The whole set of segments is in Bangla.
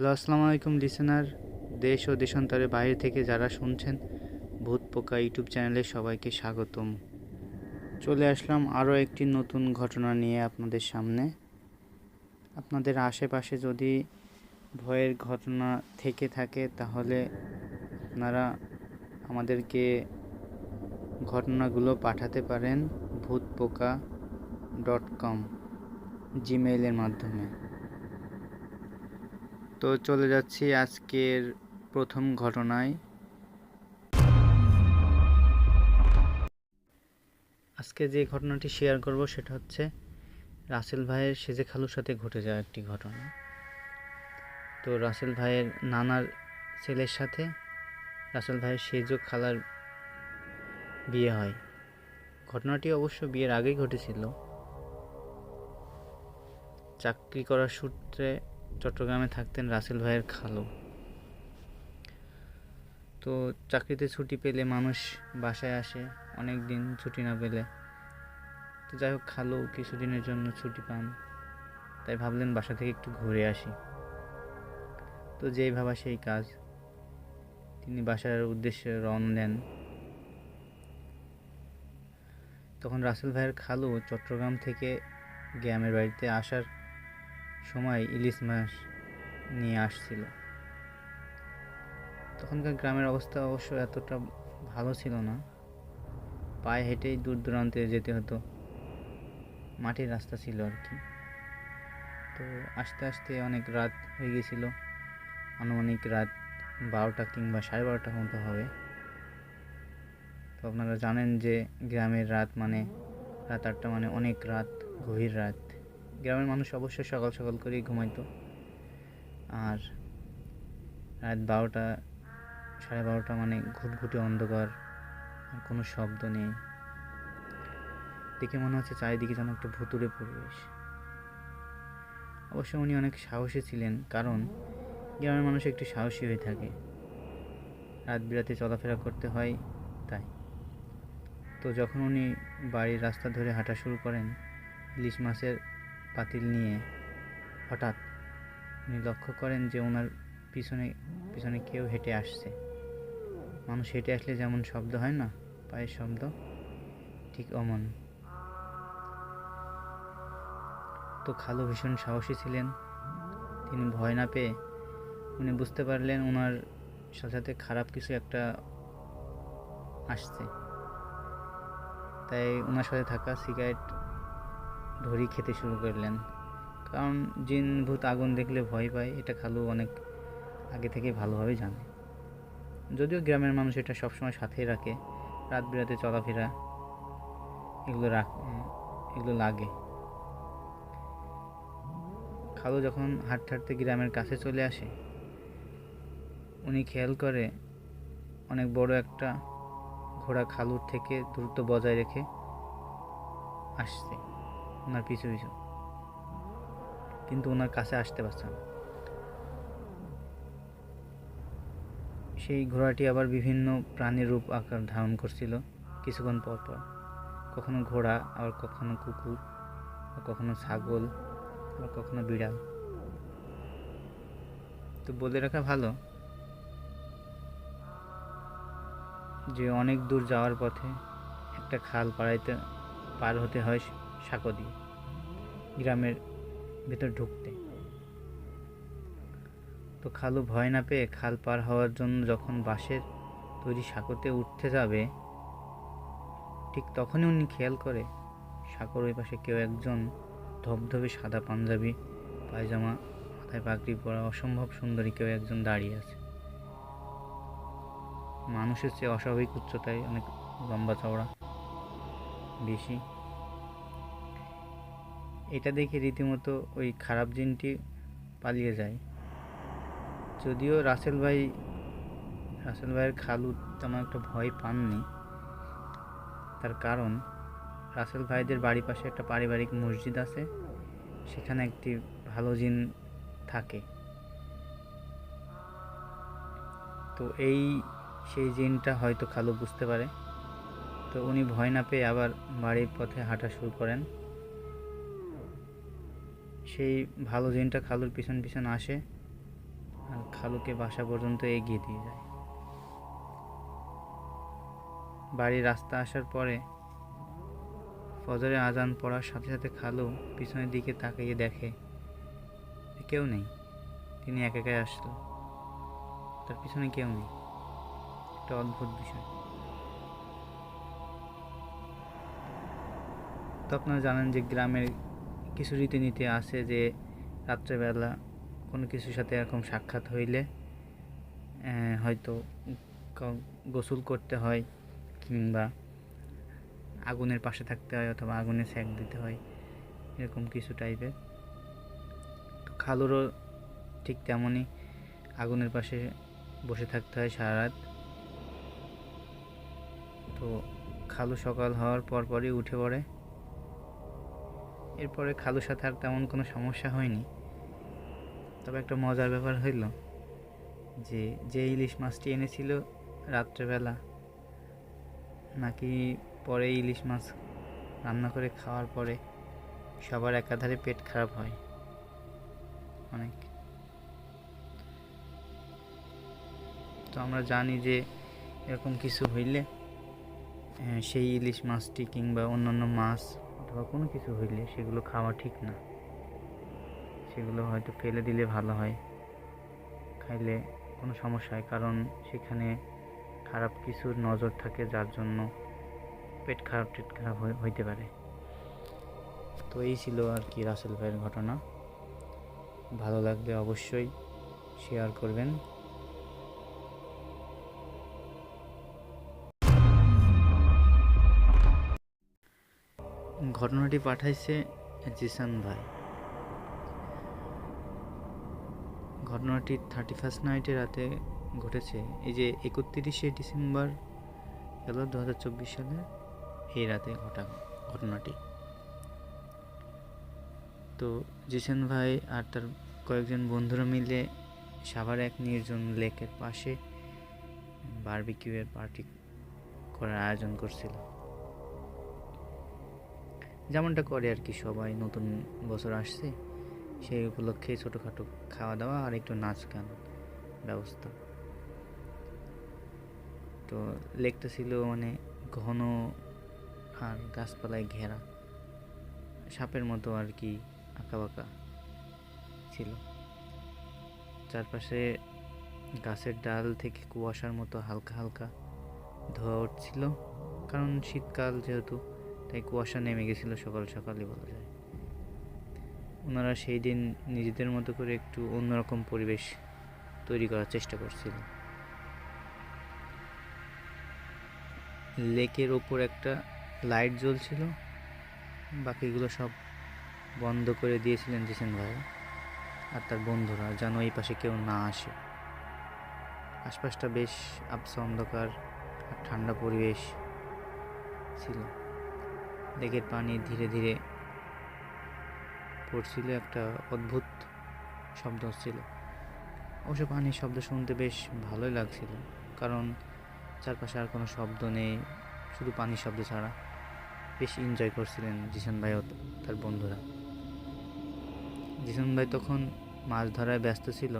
হ্যালো, আসসালামু আলাইকুম লিসেনার। দেশ ও দেশান্তরের বাইরে থেকে যারা শুনছেন ভূত পোকা ইউটিউব চ্যানেলে সবাইকে স্বাগতম। চলে আসলাম আরও একটি নতুন ঘটনা নিয়ে আপনাদের সামনে। আপনাদের আশেপাশে যদি ভয়ের ঘটনা থেকে থাকে তাহলে আপনারা আমাদেরকে ঘটনাগুলো পাঠাতে পারেন ভূতপোকা.com জিমেইলের মাধ্যমে। তো চলে যাচ্ছি আজকের প্রথম ঘটনায়। আজকে যে ঘটনাটি শেয়ার করব সেটা হচ্ছে রাসেল ভাইয়ের সেজে খালুর সাথে ঘটে যাওয়া একটি ঘটনা। তো রাসেল ভাইয়ের নানার ছেলের সাথে রাসেল ভাইয়ের সেজো খালার বিয়ে হয়। ঘটনাটি অবশ্য বিয়ের আগেই ঘটেছিল। চাকরি করার সূত্রে চট্টগ্রামে থাকতেন রাসেল ভাইয়ের খালু। তো চাকরিতে ছুটি পেলে মানুষ বাসায় আসে, অনেক দিন ছুটি না পেলে। তো যাই হোক, খালু কিছুদিনের জন্য ছুটি পান, তাই ভাবলেন বাসা থেকে একটু ঘুরে আসি। তো যেই ভাবা সেই কাজ, তিনি বাসার উদ্দেশ্যে রওনা দেন। তখন রাসেল ভাইয়ের খালু চট্টগ্রাম থেকে গ্রামের বাড়িতে আসার সময় ইলিশ মাছ নিয়ে আসছিল। তখনকার গ্রামের অবস্থা অবশ্য এতটা ভালো ছিল না, পায়ে হেঁটেই দূর দূরান্তে যেতে হতো, মাটির রাস্তা ছিল আর কি। তো আস্তে আস্তে অনেক রাত হয়ে গেছিল, আনুমানিক রাত 12টা কিংবা 12:30 মতো হবে। তো আপনারা জানেন যে গ্রামের রাত 8টা মানে অনেক রাত, গভীর রাত। গ্রামের মানুষ অবশ্যই সকাল সকাল করেই ঘুমাইতো। আর রাত 12টা 12:30 মানে ঘুটঘুটে অন্ধকার, আর কোনো শব্দ নেই। দেখে মনে হচ্ছে চারিদিকে যেন একটা ভুতুড়ে পরিবেশ। অবশ্য উনি অনেক সাহসী ছিলেন, কারণ গ্রামের মানুষ একটু সাহসী হয়ে থাকে, রাত বিরাতে চলাফেরা করতে হয় তাই। তো যখন উনি বাড়ির রাস্তা ধরে হাঁটা শুরু করেন ইলিশ মাছের পাতিল নিয়ে, হঠাৎ উনি লক্ষ্য করেন যে ওনার পিছনে পিছনে কেউ হেঁটে আসছে। মানুষ হেঁটে আসলে যেমন শব্দ হয় না, পায়ের শব্দ, ঠিক অমন। তো খালু ভীষণ সাহসী ছিলেন, তিনি ভয় না পেয়ে উনি বুঝতে পারলেন ওনার সাথে সাথে খারাপ কিছু একটা আসছে। তাই ওনার সাথে থাকা সিগারেট ধরি খেতে শুরু করলেন, কারণ জিন ভূত আগুন দেখলে ভয় পায়, এটা খালু অনেক আগে থেকে ভালোভাবে জানে। যদিও গ্রামের মানুষ এটা সবসময় সাথেই রাখে, রাত বিরাতে চলাফেরা এগুলো লাগে। খালু যখন হাঁটতে হাঁটতে গ্রামের কাছে চলে আসে, উনি খেয়াল করে অনেক বড় একটা ঘোড়া খালুর থেকে দূরত্ব বজায় রেখে আসছে ওনার পিছু পিছু, কিন্তু ওনার কাছে আসতে পারছে না। সেই ঘোড়াটি আবার বিভিন্ন প্রাণীর রূপ আকার ধারণ করছিল কিছুক্ষণ পর পর, কখনো ঘোড়া, আবার কখনো কুকুর, কখনো ছাগল, আবার কখনো বিড়াল। তো বলে রাখা ভালো যে অনেক দূর যাওয়ার পথে একটা খাল পার হতে হয় সাঁকো দিয়ে গ্রামের ভেতর ঢুকতে। তো খালু ভয় না পেয়ে খাল পার হওয়ার জন্য যখন বাঁশের তৈরি সাঁকোতে উঠতে যাবে, ঠিক তখনই উনি খেয়াল করে সাঁকোর ওই পাশে কেউ একজন ধবধবে সাদা পাঞ্জাবি, পায়জামা, মাথায় পাগড়ি পরা অসম্ভব সুন্দরী কেউ একজন দাঁড়িয়ে আছে। মানুষের চেয়ে অস্বাভাবিক উচ্চতায়, অনেক লম্বা চওড়া, বেশি। এটা দেখে রীতিমতো ওই খারাপ জিনটি পালিয়ে যায়। যদিও রাসেল ভাইয়ের খালু তেমন একটা ভয় পাননি, তার কারণ রাসেল ভাইদের বাড়ির পাশে একটা পারিবারিক মসজিদ আছে, সেখানে একটি ভালো জিন থাকে। তো সেই জিনটা হয়তো খালু বুঝতে পারে। তো উনি ভয় না পেয়ে আবার বাড়ির পথে হাঁটা শুরু করেন। সেই ভালো জিনটা খালুর পিছন পিছন আসে, খালুকে বাসা পর্যন্ত এগিয়ে দিয়ে যায়। বাড়ির রাস্তা আসার পরে ফজরের আজান পড়ার সাথে সাথে খালু পিছনের দিকে তাকিয়ে দেখে কেউ নেই। তিনি একাই আসলো, তার পিছনে কেউ নেই। একটা অদ্ভুত বিষয়। তো আপনারা জানেন যে গ্রামের কিছু রীতিনীতি আছে যে রাত্রেবেলা কোনো কিছুর সাথে এরকম সাক্ষাৎ হইলে হয়তো গোসল করতে হয়, কিংবা আগুনের পাশে থাকতে হয়, অথবা আগুনে সেঁক দিতে হয়, এরকম কিছু টাইপের। তো খালুরও ঠিক তেমনই আগুনের পাশে বসে থাকতে হয় সারা রাত। তো খালু সকাল হওয়ার পরই উঠে পড়ে। এরপরে খালুর সাথে আর তেমন কোনো সমস্যা হয়নি। তবে একটা মজার ব্যাপার হইল যে ইলিশ মাছটি এনেছিল রাত্রেবেলা, নাকি পরে ইলিশ মাছ রান্না করে খাওয়ার পরে সবার একাধারে পেট খারাপ হয় অনেক। তো আমরা জানি যে এরকম কিছু হইলে সেই ইলিশ মাছটি কিংবা অন্যান্য মাছ অথবা কোনো কিছু হইলে সেগুলো খাওয়া ঠিক না। সেগুলো হয়তো ফেলে দিলে ভালো হয়, খাইলে কোনো সমস্যা হয়, কারণ সেখানে খারাপ কিছুর নজর থাকে, যার জন্য পেট খারাপ হইতে পারে। তো এই ছিল আর কি রাসেল ভাইয়ের ঘটনা। ভালো লাগলে অবশ্যই শেয়ার করবেন। ঘটনাটি পাঠাইছে জিসান ভাই। ঘটনাটি 31st নাইটে রাতে ঘটেছে। এই যে 31শে ডিসেম্বর গেল 2024 সালে এই রাতে ঘটা ঘটনাটি। তো জিসান ভাই আর তার কয়েকজন বন্ধুরা মিলে সাভার এক নির্জন লেকের পাশে বারবিকিউয়ের পার্টি করার আয়োজন করছিল, যেমনটা করে আর কি সবাই। নতুন বছর আসছে, সেই উপলক্ষে ছোটোখাটো খাওয়া দাওয়া আর একটু নাচ গান ব্যবস্থা। তো লেকটা ছিল মানে ঘন আর গাছপালায় ঘেরা, সাপের মতো আর কি আঁকাবাঁকা ছিল। চারপাশে গাছের ডাল থেকে কুয়াশার মতো হালকা হালকা ধোঁয়া উঠছিল, কারণ শীতকাল যেহেতু, তাই কুয়াশা নেমে গেছিল সকাল সকালই বলা যায়। ওনারা সেই দিন নিজেদের মতো করে একটু অন্যরকম পরিবেশ তৈরি করার চেষ্টা করছিল। লেকের ওপর একটা লাইট জ্বলছিল, বাকিগুলো সব বন্ধ করে দিয়েছিলেন জিসান ভাই আর তার বন্ধুরা, যেন এই পাশে কেউ না আসে। আশপাশটা বেশ আবছা অন্ধকার আর ঠান্ডা পরিবেশ ছিল। লেকের পানি ধীরে ধীরে পড়ছিল, একটা অদ্ভুত শব্দ হচ্ছিল। অবশ্য পানির শব্দ শুনতে বেশ ভালোই লাগছিল, কারণ চারপাশে আর কোনো শব্দ নেই, শুধু পানির শব্দ ছাড়া। বেশ এনজয় করছিলেন জিসান ভাই ও তার বন্ধুরা। জিসান ভাই তখন মাছ ধরায় ব্যস্ত ছিল।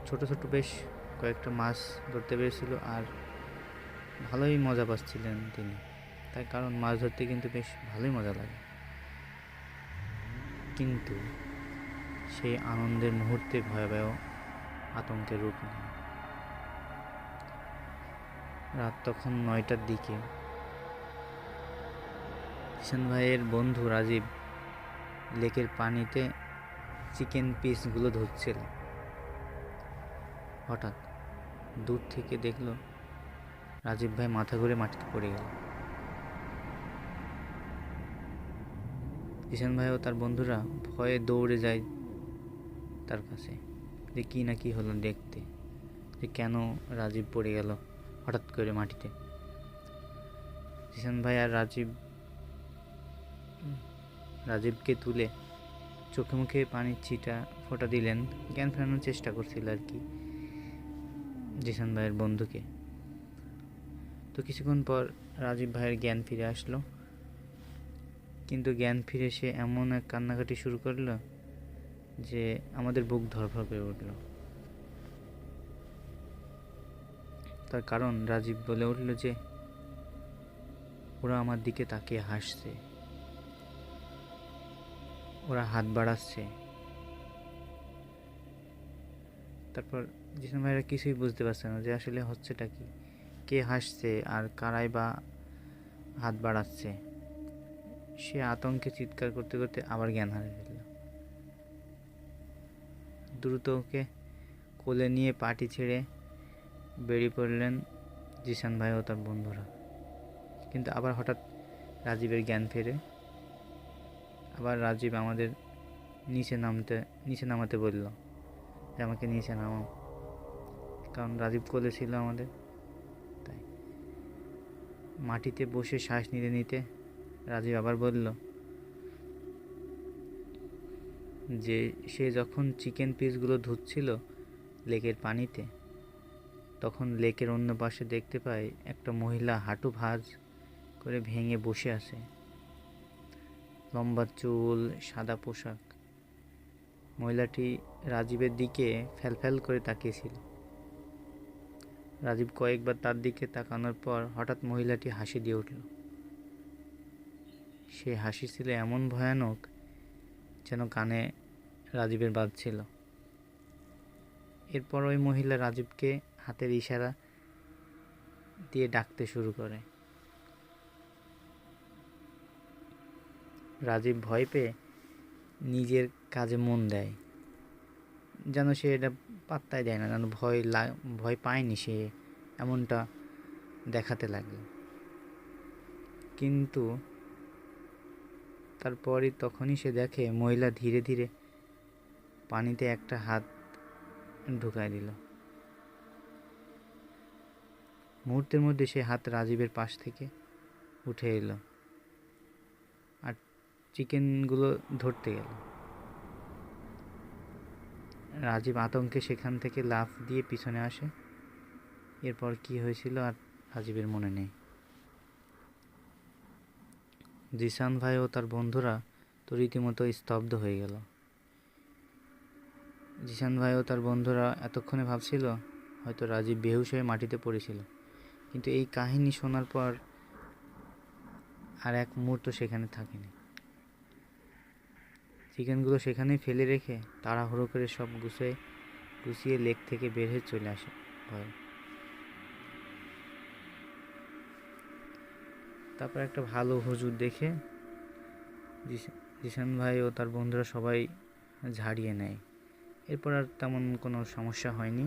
ছোট ছোট বেশ কয়েকটা মাছ ধরতে পেরেছিল, আর ভালোই মজা পাচ্ছিলেন তিনি। তাই কারণ মাছ ধরতে কিন্তু বেশ ভালোই মজা লাগে। কিন্তু সেই আনন্দের মুহূর্তে ভয়াবহ আতঙ্কের রূপ নেয়। রাত তখন 9টার দিকে। জিসান ভাইয়ের বন্ধু রাজীব লেকের পানিতে চিকেন পিসগুলো ধরছিল। হঠাৎ দূর থেকে দেখলো রাজীব ভাই মাথা ঘুরে মাটিতে পড়ে গেল। জিসান ভাই ও তার বন্ধুরা ভয়ে দৌড়ে যায় তার কাছে, যে কি না কি হলো দেখতে, যে কেন রাজীব পড়ে গেল হঠাৎ করে মাটিতে। জিসান ভাই আর রাজীবকে তুলে চোখে মুখে পানির ছিটা ফোঁটা দিলেন, জ্ঞান ফেরানোর চেষ্টা করছিল আর কি জিসান ভাইয়ের বন্ধুকে। তো কিছুক্ষণ পর রাজীব ভাইয়ের জ্ঞান ফিরে আসলো, কিন্তু জ্ঞান ফিরে সে এমন এক কান্নাকাটি শুরু করলো যে আমাদের বুক ধড়ফড় করে উঠল। তার কারণ রাজীব বলে উঠল যে ওরা আমার দিকে তাকিয়ে হাসছে, ওরা হাত বাড়াচ্ছে। তারপর জিসান ভাইরা কিছুই বুঝতে পারছে না যে আসলে হচ্ছেটা কি, কে হাসছে আর কারাই বা হাত বাড়াচ্ছে। সে আতঙ্কে চিৎকার করতে করতে আবার জ্ঞান হারিয়ে ফেলল। দ্রুত ওকে কোলে নিয়ে পাটি ছেড়ে বেরিয়ে পড়লেন জিসান ভাই ও তার বন্ধুরা। কিন্তু আবার হঠাৎ রাজীবের জ্ঞান ফেরে। আবার রাজীব আমাদের নিচে নামাতে বলল যে আমাকে নিচে নামাও, কারণ রাজীব কোলে ছিল আমাদের। তাই মাটিতে বসে শ্বাস নিতে নিতে রাজীব আবার বলল যে সে যখন চিকেন পিসগুলো ধুচ্ছিল লেকের পানিতে, তখন লেকের অন্য পাশে দেখতে পায় একটা মহিলা হাঁটু ভাঁজ করে ভেঙে বসে আছে। লম্বা চুল, সাদা পোশাক। মহিলাটি রাজীবের দিকে ফ্যালফ্যাল করে তাকিয়েছিল। রাজীব কয়েকবার তার দিকে তাকানোর পর হঠাৎ মহিলাটি হাসি দিয়ে উঠল। সে হাসি ছিল এমন ভয়ানক যেন কানে রাজীবের বাজছিল। এরপর ওই মহিলা রাজীবকে হাতের ইশারা দিয়ে ডাকতে শুরু করে। রাজীব ভয় পেয়ে নিজের কাজে মন দেয়, যেন সে এটা পাত্তাই দেয় না, যেন ভয় পায়নি সে, এমনটা দেখাতে লাগলো। কিন্তু তারপরই তখনই সে দেখে মহিলা ধীরে ধীরে পানিতে একটা হাত ঢুকায় দিল। মুহূর্তের মধ্যে সে হাত রাজীবের পাশ থেকে উঠে এলো আর চিকেনগুলো ধরতে গেল। রাজীব আতঙ্কে সেখান থেকে লাফ দিয়ে পিছনে আসে। এরপর কি হয়েছিল আর রাজীবের মনে নেই। জিসান ভাই ও তার বন্ধুরা তো রীতিমতো স্তব্ধ হয়ে গেল। জিসান ভাই ও তার বন্ধুরা এতক্ষণে ভাবছিল হয়তো রাজীব বেহুশ হয়ে মাটিতে পড়েছিল, কিন্তু এই কাহিনী শোনার পর আর এক মুহূর্ত সেখানে থাকেনি। চিকেনগুলো সেখানেই ফেলে রেখে তাড়াহুড়ো করে সব গুছিয়ে লেক থেকে বের হয়ে চলে আসে ভয়। তারপর একটা ভালো হুজুর দেখে জিসান ভাই ও তার বন্ধুরা সবাই ঝাড়িয়ে নেয়। এরপর আর তেমন কোনো সমস্যা হয়নি।